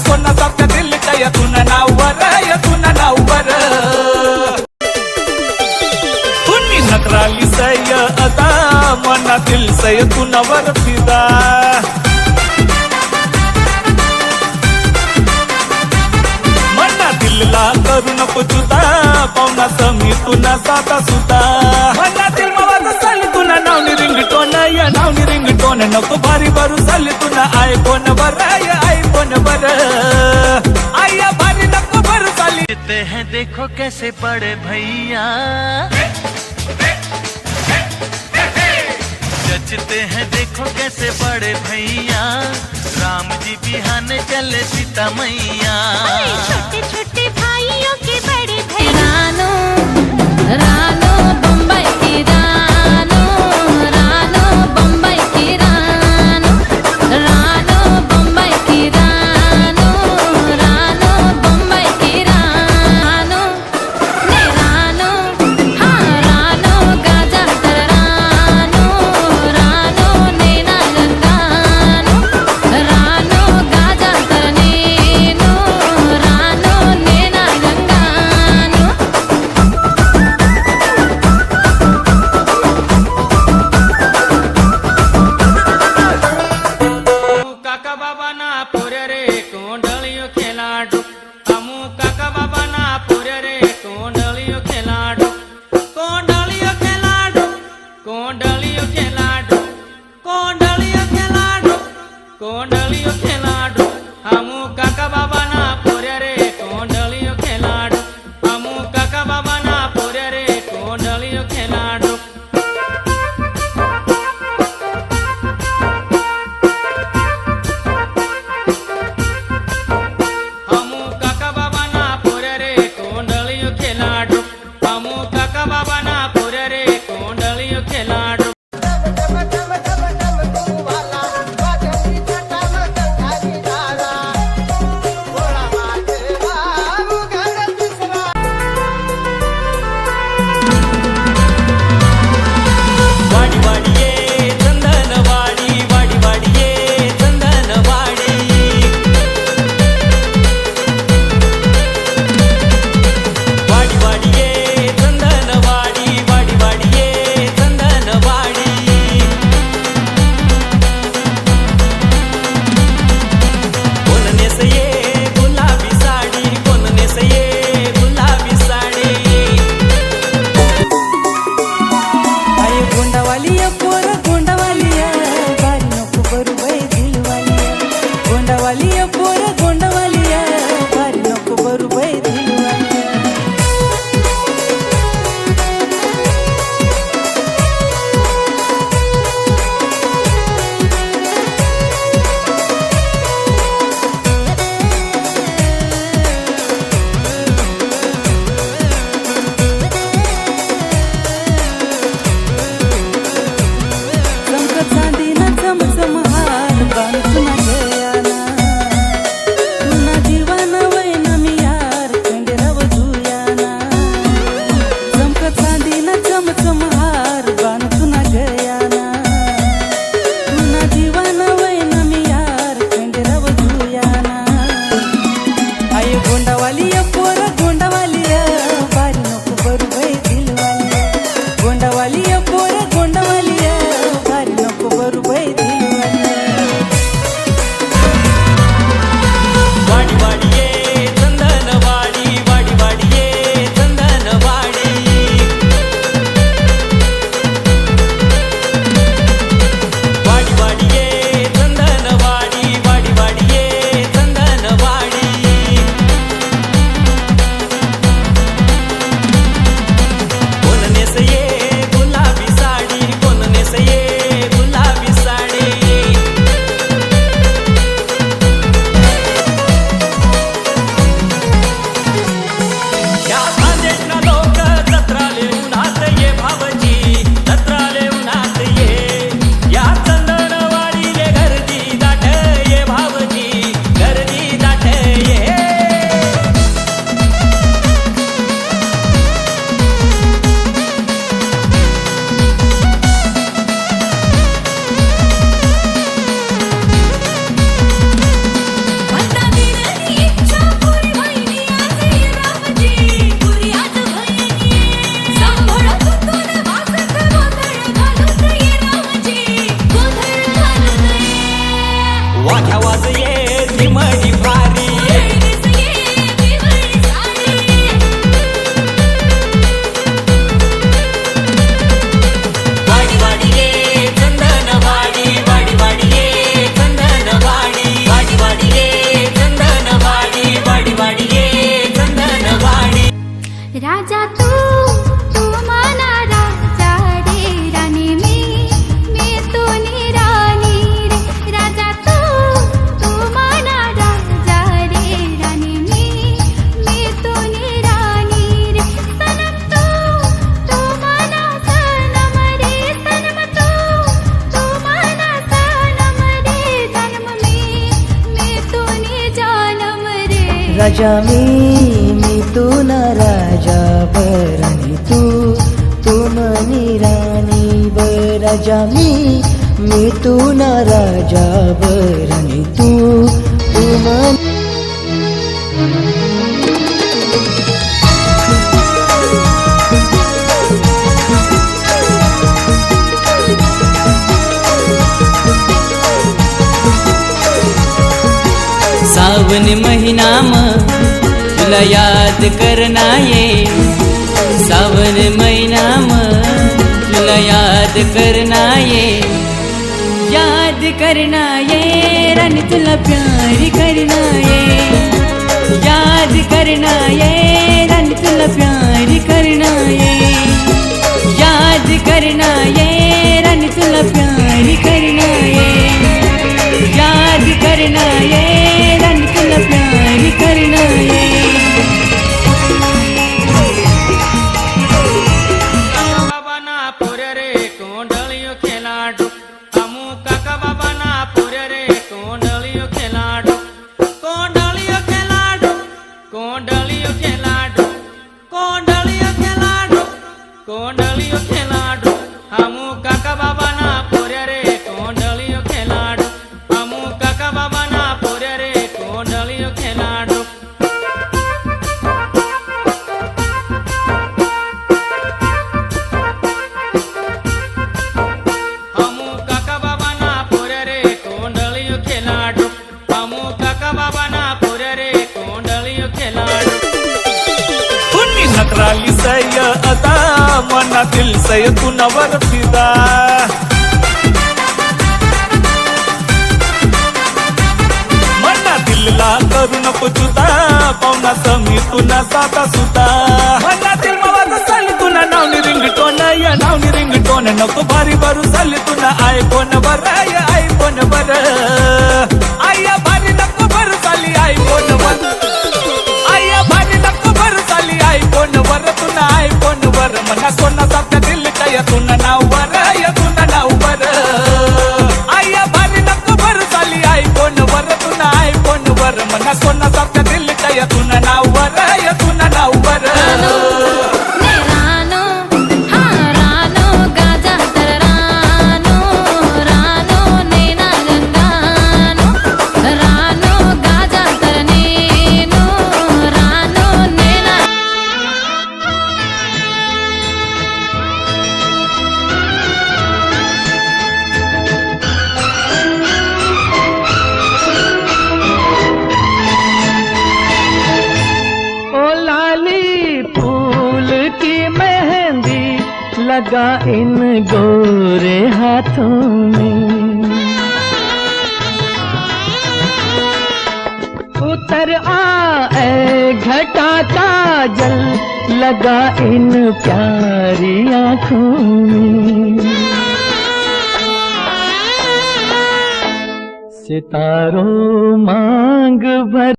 सोना सारखं दिल का येतून नाववर तुम्ही नकराली सय अदा मनातील सय तुनावर फिदा मनातीलला करू नको चुता पाहुणा समी तुना साता सुता मनातील मवाज चालली तुना नावनी रिंगटोन नको भारी भरू चालली तुना आय कोण बर आया भारी नको भरू चालली जचते हैं देखो कैसे बड़े भैया जचते हैं देखो कैसे बड़े भैया राम जी बिहाने चले सीता मैया छोटे छोटे भाइयों के बड़े भैया रानो बम्बई की रानो बम्बई की रानो बम्बई की रानो बम्बई की रानो ने रानो हाँ रानो गाजा कर रानो नैना रंगानो रानो गाजा कर नेनो रानो नैना रंगानो काका बाबा ना पोरे रे कोंडलियो खेलाडू अमू काका बाबा ना पोरे रे कोंडलियो खेलाडू कोंडलियो खेलाडू कोंडलियो खेलाडू कोंडलियो खेलाडू कोंडलियो खेलाडू अमू काका बाबा ना पोरे रे कोंडलियो खेलाडू अमू काका बाबा ना पोरे रे कोंडलियो खेलाडू हमू काका बाबा ना पोरे रे कोंडलियो खेलाडू हमू काका बाबा ना पोरे रे कोंडलियो खेलाडू भोळा माझे राजा मी तू न राजा बर आणि तू मनी राणी बर राजा मी तू न राजा बर आणि तू मनी सावन महिना तुला याद करना ये सावन महिना तुला याद करना ये रानी तुला प्यार करना ये याद करना ये रानी तुला प्यार करना ये याद करना ये रानी तुला प्यार करना ये याद करना ये रानी तुला प्यार करना ये बाबा ना पोरे रे कोंडलियो खेलाडू अमू काका बाबा ना पोरे रे कोंडलियो खेलाडू कोंडलियो खेलाडू कोंडलियो खेलाडू कोंडलियो खेलाडू कोंडलियो खेलाडू अमू काका बाबा ना पोरे रे कोंडलियो खेलाडू अमू काका बाबा ना पोरे रे कोंडलियो खेलाडू अमू काका बाबा ना पोरे रे कोंडलियो खेलाडू अमू काका बाबा ना पोरे रे कोंडलियो खेलाडू तुम्ही नकराली सय अदा मनातील सय कुणावर फिदा मनातीलला करू नको जुदा पाहुणा समी तुना साता सुता मनातील मावाचा चाली तुना नावनी रिंगटोन या नावनी रिंगटोन नको भारी भरू चाली तुना आय कोण बर आय कोण बर आया भारी नको भरू चाली आय कोण बर आया भारी नको भरू चाली आय कोण बर तुना आय कोण बर मना कोणा साथ दिल काय तुना नाव बर या तुना नाव बर आया भारी नको भरू चाली आय कोण बर तुना आय कोण बर मना कोणा साथ दिल काय तुना नाव बर या तुना नाव बर रानो हाँ रानो गाजा तर रानो रानो नैना गंगानो रानो गाजा तर नेनो रानो नैना ओ लाली फूल की मेहंदी लगा इन गोरे हाथों में उतर आए घटा काजल लगा इन प्यारी आँखों में सितारों मांग भर